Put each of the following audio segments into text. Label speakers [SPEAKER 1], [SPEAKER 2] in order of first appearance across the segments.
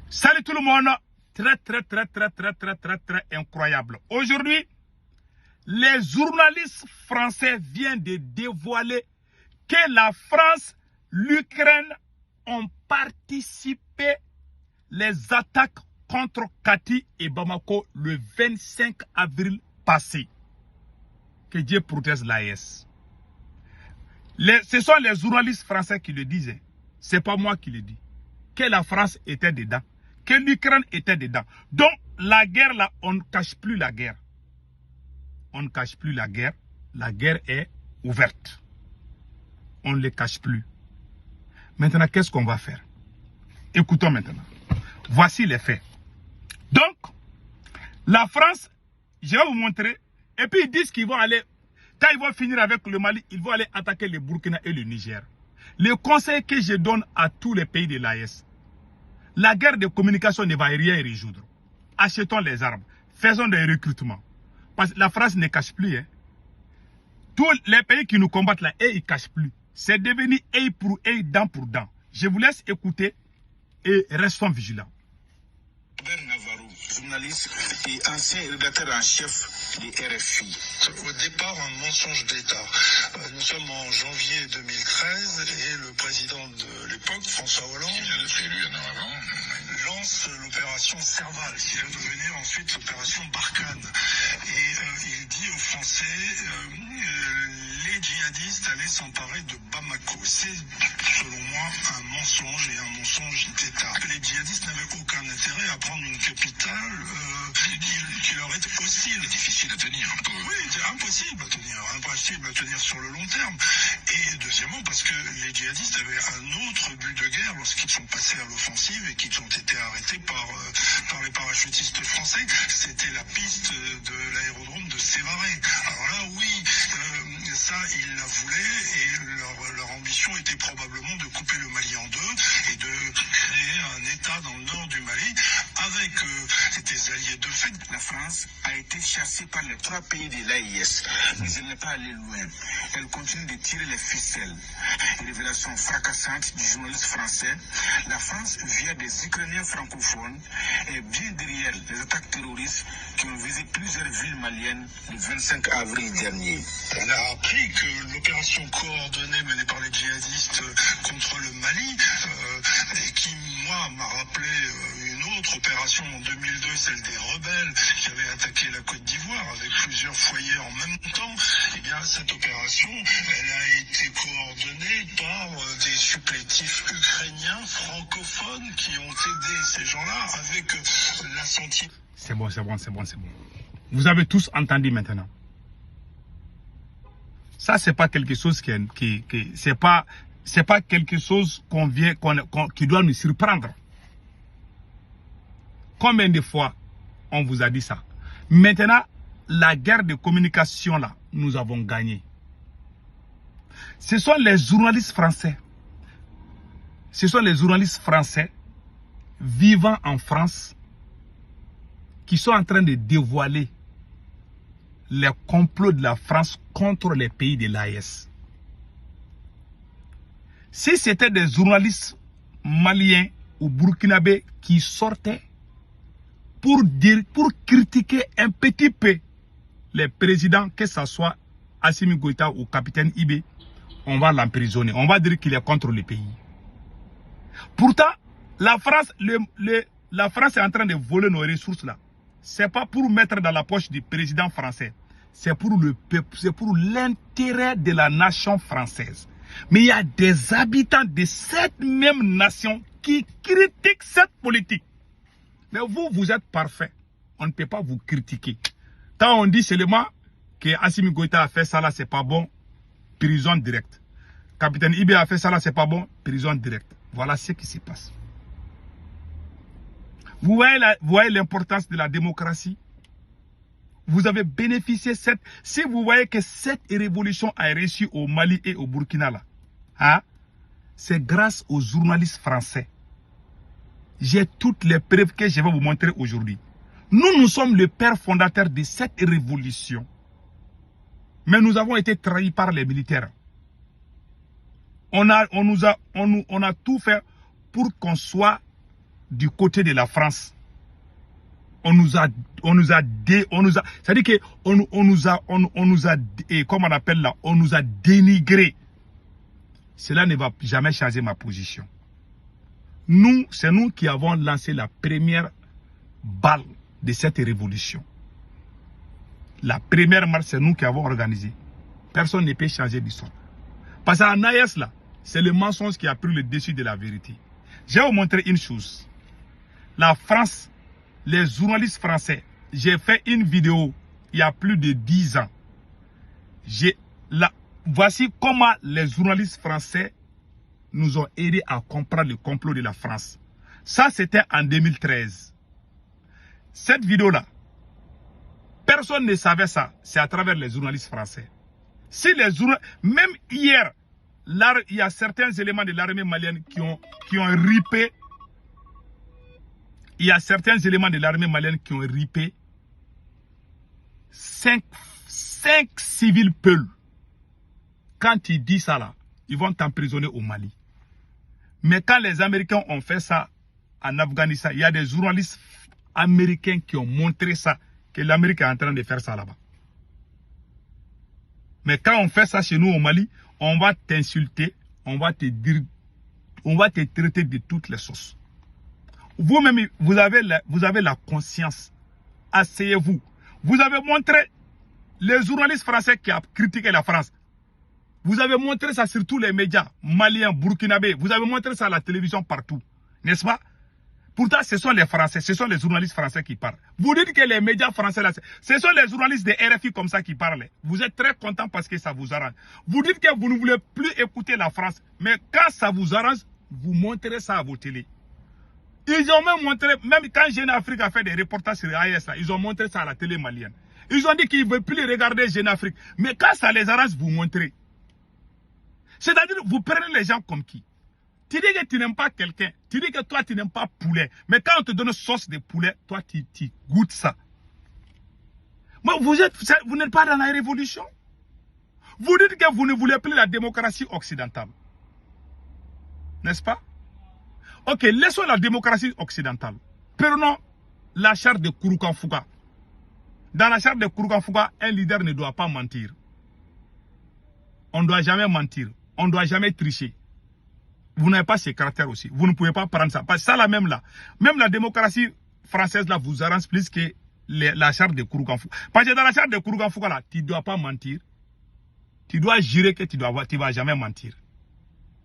[SPEAKER 1] Salut tout le monde. Très incroyable. Aujourd'hui, les journalistes français viennent de dévoiler que la France, l'Ukraine ont participé les attaques contre Kati et Bamako le 25 avril passé. Que Dieu protège l'AES. Ce sont les journalistes français qui le disent. Ce n'est pas moi qui le dis. Que la France était dedans. Que l'Ukraine était dedans. Donc, la guerre là, on ne cache plus la guerre. On ne cache plus la guerre. La guerre est ouverte. On ne les cache plus. Maintenant, qu'est-ce qu'on va faire? Écoutons maintenant. Voici les faits. Donc, la France, je vais vous montrer. Et puis ils disent qu'ils vont aller, quand ils vont finir avec le Mali, ils vont aller attaquer le Burkina et le Niger. Le conseil que je donne à tous les pays de l'AES, la guerre de communication ne va rien résoudre. Achetons les armes, faisons des recrutements. Parce que la France ne cache plus. Hein. Tous les pays qui nous combattent là, ils ne cachent plus. C'est devenu œil pour œil, dent pour dent. Je vous laisse écouter et restons vigilants.
[SPEAKER 2] Navarro, journaliste et ancien rédacteur en chef de RFI.
[SPEAKER 3] Au départ, un mensonge d'État. Nous sommes en janvier 2013 et le président de l'époque, François Hollande,
[SPEAKER 2] qui vient d'être élu un an avant,
[SPEAKER 3] lance l'opération Serval, qui va devenir ensuite l'opération Barkhane. Et il dit aux Français, les djihadistes allaient s'emparer de Bamako. C'est, selon moi, un mensonge et un mensonge d'État. Les djihadistes n'avaient aucun intérêt à prendre une capitale qui leur est hostile.
[SPEAKER 2] c'est difficile à tenir.
[SPEAKER 3] Oui, c'est impossible à tenir sur le long terme. Et deuxièmement, parce que les djihadistes avaient un autre but de guerre lorsqu'ils sont passés à l'offensive et qu'ils ont été arrêtés par les parachutistes français. C'était la piste de l'aérodrome de Sévaré. Alors là, oui, ça, ils la voulaient et leur ambition était probablement de couper le Mali en deux et de créer un État dans le nord du Mali avec des alliés de fait.
[SPEAKER 2] La France a été chassée par les trois pays de l'AIS, mais elle n'est pas allée loin. Elle continue de tirer les ficelles. Révélation fracassante du journaliste français, la France, via des Ukrainiens francophones, est bien derrière les attaques terroristes qui ont visé plusieurs villes maliennes le 25 avril dernier.
[SPEAKER 3] On a appris que l'opération coordonnée menée par les djihadistes contre le Mali, et qui, moi, m'a rappelé une autre opération en 2002, celle des rebelles qui avaient attaqué la Côte d'Ivoire avec plusieurs foyers en même temps. Eh bien, cette opération, elle a été coordonnée par des supplétifs ukrainiens francophones qui ont aidé ces gens-là avec l'assentiment.
[SPEAKER 1] C'est bon. Vous avez tous entendu maintenant. Ça, c'est pas quelque chose c'est pas quelque chose qui doit nous surprendre. Combien de fois on vous a dit ça? Maintenant, la guerre de communication là, nous avons gagné. Ce sont les journalistes français. Ce sont les journalistes français vivant en France qui sont en train de dévoiler les complots de la France contre les pays de l'AES. Si c'était des journalistes maliens ou burkinabés qui sortaient pour critiquer un petit peu les présidents, que ce soit Assimi Goïta ou capitaine Ibé, on va l'emprisonner. On va dire qu'il est contre le pays. Pourtant, la France est en train de voler nos ressources là. Ce n'est pas pour mettre dans la poche du président français. C'est pour le peuple, c'est pour l'intérêt de la nation française. Mais il y a des habitants de cette même nation qui critiquent cette politique. Mais vous êtes parfait. On ne peut pas vous critiquer. Quand on dit seulement que Assimi Goïta a fait ça là, c'est pas bon, prison directe. Capitaine Ibé a fait ça là, c'est pas bon, prison directe. Voilà ce qui se passe. Vous voyez l'importance de la démocratie. Vous avez bénéficié si vous voyez que cette révolution a réussi au Mali et au Burkina là, hein, c'est grâce aux journalistes français. J'ai toutes les preuves que je vais vous montrer aujourd'hui. Nous sommes le père fondateur de cette révolution. Mais nous avons été trahis par les militaires. On a tout fait pour qu'on soit du côté de la France. C'est-à-dire que on nous a, comment on appelle là, on nous a dénigré. Cela ne va jamais changer ma position. Nous, c'est nous qui avons lancé la première balle de cette révolution. La première marche, c'est nous qui avons organisé. Personne ne peut changer l'histoire. Parce qu'en AES, là, c'est le mensonge qui a pris le dessus de la vérité. Je vais vous montrer une chose. La France, les journalistes français, j'ai fait une vidéo il y a plus de 10 ans. Voici comment les journalistes français nous ont aidés à comprendre le complot de la France. Ça, c'était en 2013. Cette vidéo-là, personne ne savait ça. C'est à travers les journalistes français. Si les journalistes, même hier, il y a certains éléments de l'armée malienne qui ont ripé. Il y a certains éléments de l'armée malienne qui ont ripé 5 civils peuls. Quand ils disent ça là, ils vont t'emprisonner au Mali. Mais quand les Américains ont fait ça en Afghanistan, il y a des journalistes américains qui ont montré ça, que l'Amérique est en train de faire ça là-bas. Mais quand on fait ça chez nous au Mali, on va t'insulter, on va te dire, on va te traiter de toutes les sauces. Vous-même, vous avez la conscience. Asseyez-vous. Vous avez montré les journalistes français qui ont critiqué la France. Vous avez montré ça sur tous les médias maliens, burkinabés. Vous avez montré ça à la télévision partout. N'est-ce pas? Pourtant, ce sont les Français, ce sont les journalistes français qui parlent. Vous dites que les médias français, là, ce sont les journalistes de RFI comme ça qui parlent. Vous êtes très contents parce que ça vous arrange. Vous dites que vous ne voulez plus écouter la France. Mais quand ça vous arrange, vous montrez ça à vos télés. Ils ont même montré, même quand Jeune Afrique a fait des reportages sur AES, ils ont montré ça à la télé malienne. Ils ont dit qu'ils ne veulent plus regarder Jeune Afrique. Mais quand ça les arrange, vous montrez. C'est-à-dire, vous prenez les gens comme qui? Tu dis que tu n'aimes pas quelqu'un. Tu dis que toi, tu n'aimes pas poulet. Mais quand on te donne une sauce de poulet, toi, tu goûtes ça. Mais vous n'êtes pas dans la révolution. Vous dites que vous ne voulez plus la démocratie occidentale. N'est-ce pas? Ok, laissons la démocratie occidentale. Prenons la charte de Kouroukan-Fouga. Dans la charte de Kouroukan-Fouga, un leader ne doit pas mentir. On ne doit jamais mentir. On ne doit jamais tricher. Vous n'avez pas ces caractères aussi. Vous ne pouvez pas prendre ça. Parce que ça, là, même la démocratie française, là, vous arrange plus que la charte de Kouroukan-Fouga. Parce que dans la charte de Kouroukan-Fouga, là, tu ne dois pas mentir. Tu dois jurer que tu ne vas jamais mentir.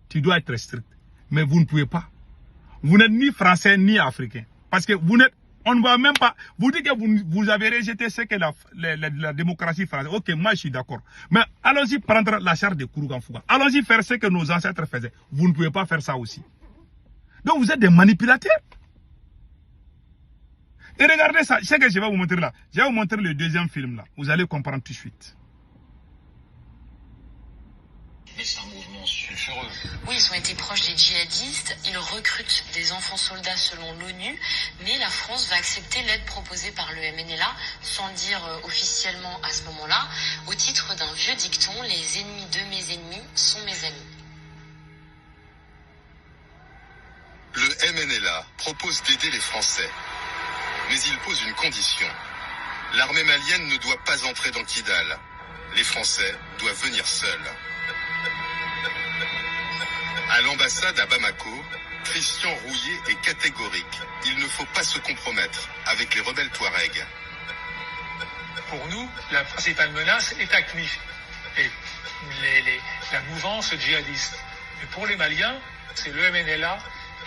[SPEAKER 1] Tu dois être strict. Mais vous ne pouvez pas. Vous n'êtes ni français ni africain. Parce que vous n'êtes, on ne va même pas, vous dites que vous avez rejeté ce que la démocratie française. Ok, moi je suis d'accord. Mais allons-y prendre la charte de Kouroukan-Fouga. Allons-y faire ce que nos ancêtres faisaient. Vous ne pouvez pas faire ça aussi. Donc vous êtes des manipulateurs. Et regardez ça, ce que je vais vous montrer là. Je vais vous montrer le deuxième film là. Vous allez comprendre tout de suite.
[SPEAKER 3] Mais c'est un mouvement sulfureux.
[SPEAKER 4] Oui, ils ont été proches des djihadistes. Ils recrutent des enfants soldats selon l'ONU. Mais la France va accepter l'aide proposée par le MNLA, sans le dire officiellement à ce moment-là, au titre d'un vieux dicton, les ennemis de mes ennemis sont mes amis.
[SPEAKER 5] Le MNLA propose d'aider les Français. Mais il pose une condition. L'armée malienne ne doit pas entrer dans Kidal. Les Français doivent venir seuls. À l'ambassade à Bamako, Christian Rouillet est catégorique. Il ne faut pas se compromettre avec les rebelles Touaregs.
[SPEAKER 6] Pour nous, la principale menace est AQMI et la mouvance djihadiste. Et pour les Maliens, c'est le MNLA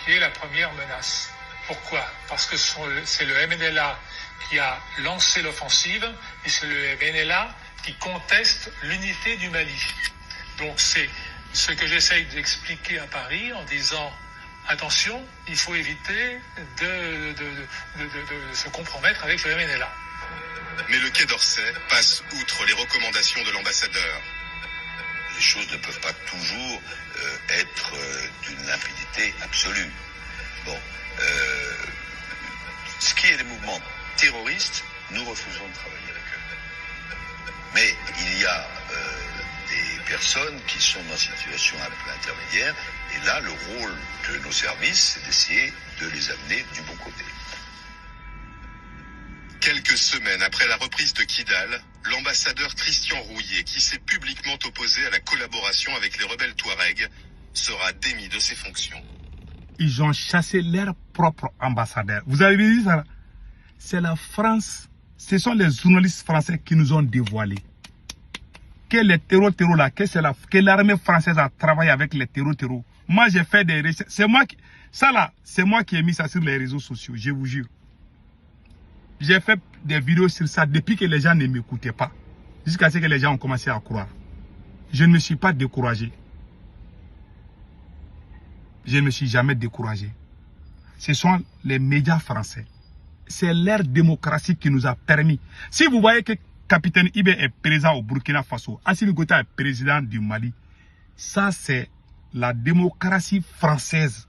[SPEAKER 6] qui est la première menace. Pourquoi? Parce que c'est le MNLA qui a lancé l'offensive et c'est le MNLA qui conteste l'unité du Mali. Donc c'est ce que j'essaye d'expliquer à Paris en disant attention, il faut éviter de se compromettre avec le MNLA.
[SPEAKER 5] Mais le Quai d'Orsay passe outre les recommandations de l'ambassadeur.
[SPEAKER 7] Les choses ne peuvent pas toujours être d'une limpidité absolue. Bon, ce qui est des mouvements terroristes, nous refusons de travailler avec eux. Mais il y a des personnes qui sont dans une situation un peu intermédiaire Et là, le rôle de nos services, c'est d'essayer de les amener du bon côté.
[SPEAKER 5] Quelques semaines après la reprise de Kidal, l'ambassadeur Christian Rouillet, qui s'est publiquement opposé à la collaboration avec les rebelles Touaregs, sera démis de ses fonctions.
[SPEAKER 1] Ils ont chassé leur propre ambassadeur. Vous avez vu ça? C'est la France, ce sont les journalistes français qui nous ont dévoilé que les terreaux là, que l'armée française a travaillé avec les terreaux. Moi j'ai fait des recherches, c'est moi qui ai mis ça sur les réseaux sociaux, je vous jure. J'ai fait des vidéos sur ça depuis que les gens ne m'écoutaient pas. Jusqu'à ce que les gens ont commencé à croire. Je ne me suis pas découragé. Je ne me suis jamais découragé. Ce sont les médias français. C'est leur démocratie qui nous a permis. Si vous voyez que Capitaine Ibe est présent au Burkina Faso, Assimi Goïta est président du Mali, ça c'est la démocratie française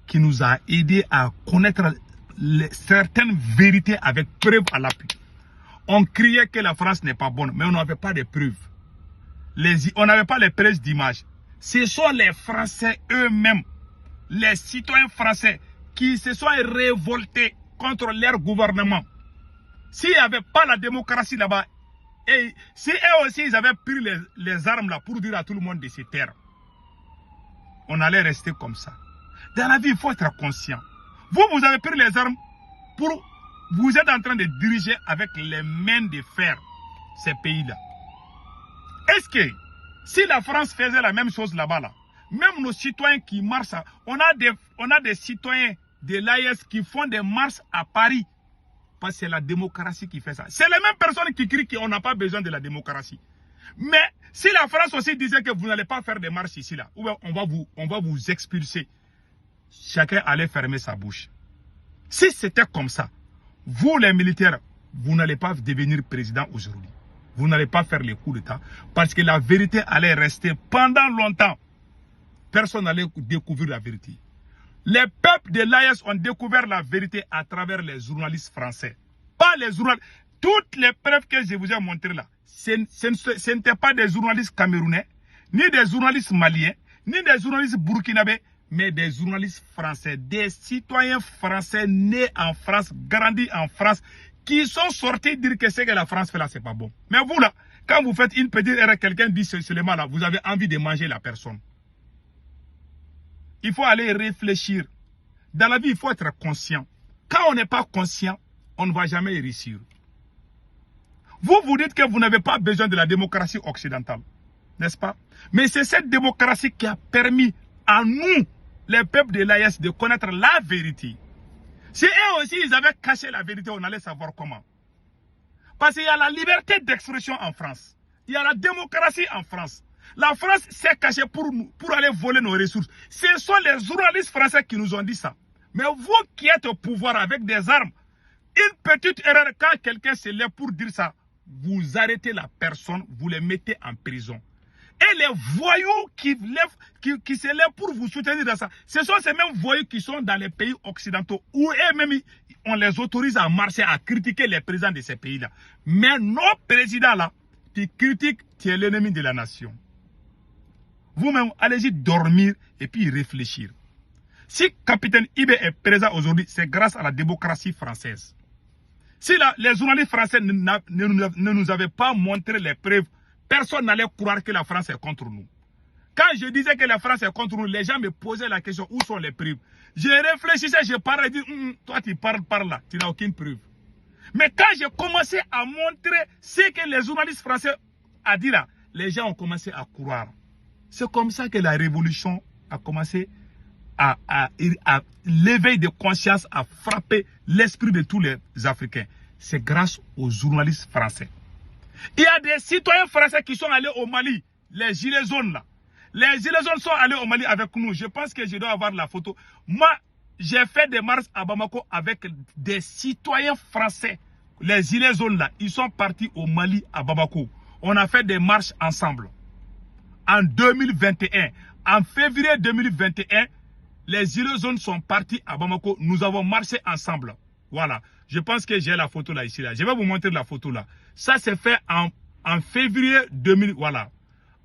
[SPEAKER 1] qui nous a aidé à connaître certaines vérités avec preuves à l'appui. On criait que la France n'est pas bonne, mais on n'avait pas de preuves. On n'avait pas les preuves d'image. Ce sont les Français eux-mêmes, les citoyens français, qui se sont révoltés contre leur gouvernement. S'il n'y avait pas la démocratie là-bas, et si eux aussi ils avaient pris les armes là pour dire à tout le monde de se taire, on allait rester comme ça. Dans la vie, il faut être conscient. Vous avez pris les armes pour... Vous êtes en train de diriger avec les mains de fer ces pays-là. Est-ce que si la France faisait la même chose là-bas, même nos citoyens qui marchent, on a des citoyens de l'AES qui font des marches à Paris. Parce que c'est la démocratie qui fait ça. C'est les mêmes personnes qui crient qu'on n'a pas besoin de la démocratie. Mais si la France aussi disait que vous n'allez pas faire des marches ici, là, on va vous expulser. Chacun allait fermer sa bouche. Si c'était comme ça, vous les militaires, vous n'allez pas devenir président aujourd'hui. Vous n'allez pas faire les coups d'État parce que la vérité allait rester pendant longtemps. Personne n'allait découvrir la vérité. Les peuples de l'AES ont découvert la vérité à travers les journalistes français. Pas les journalistes. Toutes les preuves que je vous ai montrées là, ce n'étaient pas des journalistes camerounais, ni des journalistes maliens, ni des journalistes burkinabés, mais des journalistes français, des citoyens français nés en France, grandis en France, qui sont sortis dire que ce que la France fait là, c'est pas bon. Mais vous là, quand vous faites une petite erreur, quelqu'un dit seulement là, vous avez envie de manger la personne. Il faut aller réfléchir. Dans la vie, il faut être conscient. Quand on n'est pas conscient, on ne va jamais réussir. Vous dites que vous n'avez pas besoin de la démocratie occidentale, n'est-ce pas? Mais c'est cette démocratie qui a permis à nous, les peuples de l'AES, de connaître la vérité. Si eux aussi, ils avaient caché la vérité, on allait savoir comment. Parce qu'il y a la liberté d'expression en France. Il y a la démocratie en France. La France s'est cachée pour aller voler nos ressources. Ce sont les journalistes français qui nous ont dit ça. Mais vous qui êtes au pouvoir avec des armes, une petite erreur, quand quelqu'un se lève pour dire ça, vous arrêtez la personne, vous les mettez en prison. Et les voyous qui se lèvent pour vous soutenir dans ça, ce sont ces mêmes voyous qui sont dans les pays occidentaux où eux-mêmes, on les autorise à marcher, à critiquer les présidents de ces pays-là. Mais nos présidents-là, qui critiquent, tu es l'ennemi de la nation. Vous-même, allez-y dormir et puis réfléchir. Si Capitaine Ibe est présent aujourd'hui, c'est grâce à la démocratie française. Si les journalistes français ne nous avaient pas montré les preuves, personne n'allait croire que la France est contre nous. Quand je disais que la France est contre nous, les gens me posaient la question, où sont les preuves? Je réfléchissais, je parlais, je dis, toi tu parles par là, tu n'as aucune preuve. Mais quand j'ai commencé à montrer ce que les journalistes français ont dit là, les gens ont commencé à croire. C'est comme ça que la révolution a commencé à l'éveil de conscience a frappé l'esprit de tous les Africains. C'est grâce aux journalistes français. Il y a des citoyens français qui sont allés au Mali, les gilets jaunes là. Les gilets jaunes sont allés au Mali avec nous. Je pense que je dois avoir la photo. Moi, j'ai fait des marches à Bamako avec des citoyens français. Les gilets jaunes là, ils sont partis au Mali à Bamako. On a fait des marches ensemble. En 2021, en février 2021, les gilets jaunes sont partis à Bamako. Nous avons marché ensemble. Voilà. Je pense que j'ai la photo là, ici. Là. Je vais vous montrer la photo là. Ça s'est fait en février 2000. Voilà.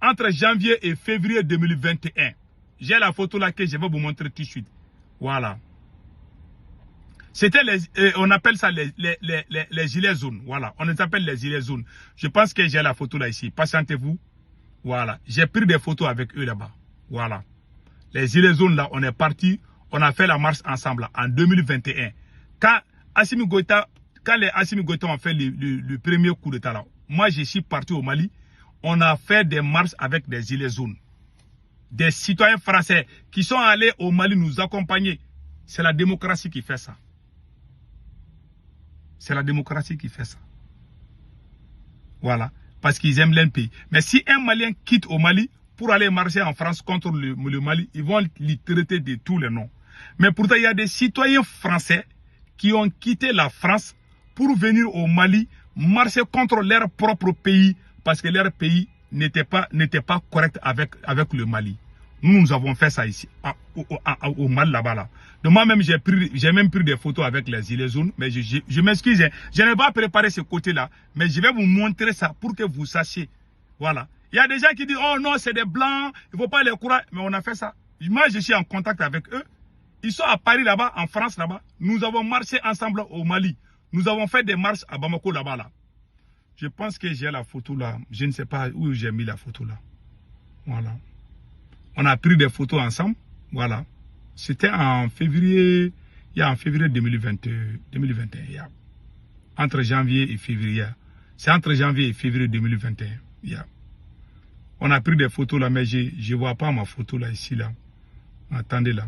[SPEAKER 1] Entre janvier et février 2021. J'ai la photo là que je vais vous montrer tout de suite. Voilà. C'était on appelle ça les gilets jaunes. Voilà. On les appelle les gilets jaunes. Je pense que j'ai la photo là ici. Patientez-vous. Voilà. J'ai pris des photos avec eux là-bas. Voilà. Les gilets jaunes là, on est parti. On a fait la marche ensemble là, en 2021. Quand les Assimi Goïta ont fait le premier coup d'état là, moi je suis parti au Mali. On a fait des marches avec des gilets jaunes. Des citoyens français qui sont allés au Mali nous accompagner. C'est la démocratie qui fait ça. C'est la démocratie qui fait ça. Voilà. Parce qu'ils aiment leur pays. Mais si un Malien quitte au Mali pour aller marcher en France contre le Mali, ils vont lui traiter de tous les noms. Mais pourtant, il y a des citoyens français qui ont quitté la France pour venir au Mali marcher contre leur propre pays parce que leur pays n'était pas correct avec le Mali. Nous avons fait ça ici, au Mali là-bas. Là. Donc moi-même, j'ai même pris des photos avec les gilets jaunes, mais je m'excuse, je n'ai pas préparé ce côté-là, mais je vais vous montrer ça pour que vous sachiez. Voilà. Il y a des gens qui disent, oh non, c'est des blancs, il ne faut pas les croire, mais on a fait ça. Moi, je suis en contact avec eux. Ils sont à Paris là-bas, en France là-bas. Nous avons marché ensemble au Mali. Nous avons fait des marches à Bamako là-bas. Là. Je pense que j'ai la photo là. Je ne sais pas où j'ai mis la photo là. Voilà. On a pris des photos ensemble. Voilà. C'était en février. Il y a en février 2021. Entre janvier et février. C'est entre janvier et février 2021. On a pris des photos là, mais je ne vois pas ma photo là, ici là. Attendez là.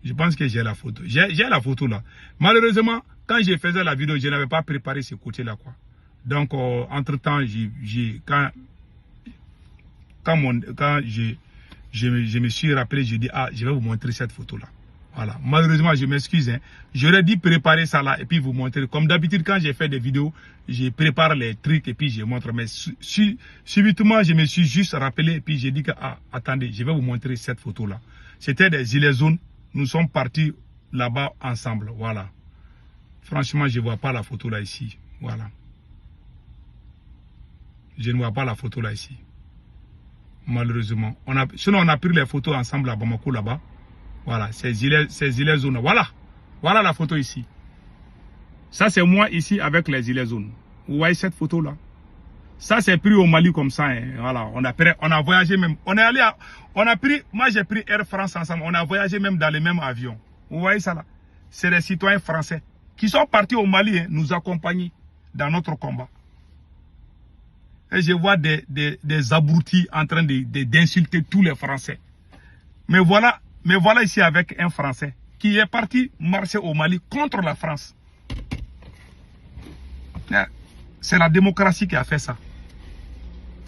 [SPEAKER 1] Je pense que j'ai la photo. J'ai la photo là. Malheureusement, quand je faisais la vidéo, je n'avais pas préparé ce côté-là, quoi. Donc, entre-temps, quand je me suis rappelé, j'ai dit, ah, je vais vous montrer cette photo-là. Voilà. Malheureusement, je m'excuse. Hein. J'aurais dû préparer ça là et puis vous montrer. Comme d'habitude, quand j'ai fait des vidéos, je prépare les trucs et puis je montre. Mais subitement, je me suis juste rappelé et puis j'ai dit que, ah, attendez, je vais vous montrer cette photo-là. C'était des gilets jaunes. Nous sommes partis là-bas ensemble. Voilà. Franchement, je ne vois pas la photo là ici. Voilà. Je ne vois pas la photo là ici. Malheureusement. Sinon, on a pris les photos ensemble à Bamako là-bas. Voilà. Ces gilets jaunes. Voilà. Voilà la photo ici. Ça, c'est moi ici avec les gilets jaunes. Vous voyez cette photo là? Ça, c'est pris au Mali comme ça. Hein. Voilà. On a voyagé même. Moi, j'ai pris Air France ensemble. On a voyagé même dans les mêmes avions. Vous voyez ça là? C'est des citoyens français qui sont partis au Mali hein, nous accompagner dans notre combat. Et je vois des abrutis en train d'insulter tous les Français. Mais voilà ici avec un Français qui est parti marcher au Mali contre la France. C'est la démocratie qui a fait ça.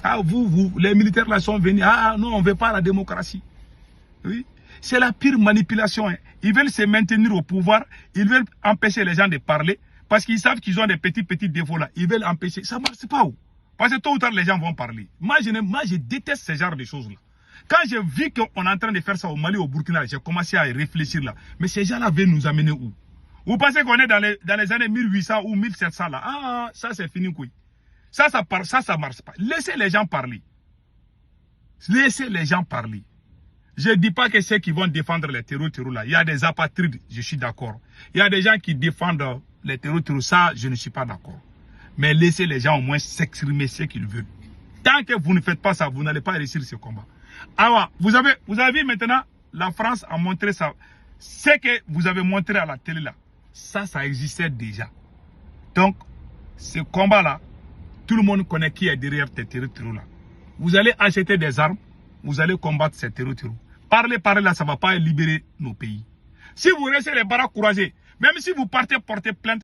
[SPEAKER 1] Ah, les militaires là sont venus. Ah non, on ne veut pas la démocratie. Oui. C'est la pire manipulation. Hein. Ils veulent se maintenir au pouvoir. Ils veulent empêcher les gens de parler. Parce qu'ils savent qu'ils ont des petits défauts là. Ils veulent empêcher. Ça ne marche pas où? Parce que tôt ou tard, les gens vont parler. Moi, je déteste ce genre de choses-là. Quand j'ai vu qu'on est en train de faire ça au Mali, au Burkina, j'ai commencé à réfléchir là. Mais ces gens-là veulent nous amener où? Vous pensez qu'on est dans les années 1800 ou 1700 là? Ah, ça c'est fini, quoi. Ça marche pas. Laissez les gens parler. Laissez les gens parler. Je ne dis pas que ceux qui vont défendre les terroristes là, il y a des apatrides, je suis d'accord. Il y a des gens qui défendent les terroristes, ça, je ne suis pas d'accord. Mais laissez les gens au moins s'exprimer ce qu'ils veulent. Tant que vous ne faites pas ça, vous n'allez pas réussir ce combat. Alors, vous avez vu maintenant, la France a montré ça. Ce que vous avez montré à la télé là, ça existait déjà. Donc, ce combat-là, tout le monde connaît qui est derrière ces terroristes là. Vous allez acheter des armes, vous allez combattre ces terroristes. Parler là, ça ne va pas libérer nos pays. Si vous restez les bras courageux, même si vous partez porter plainte,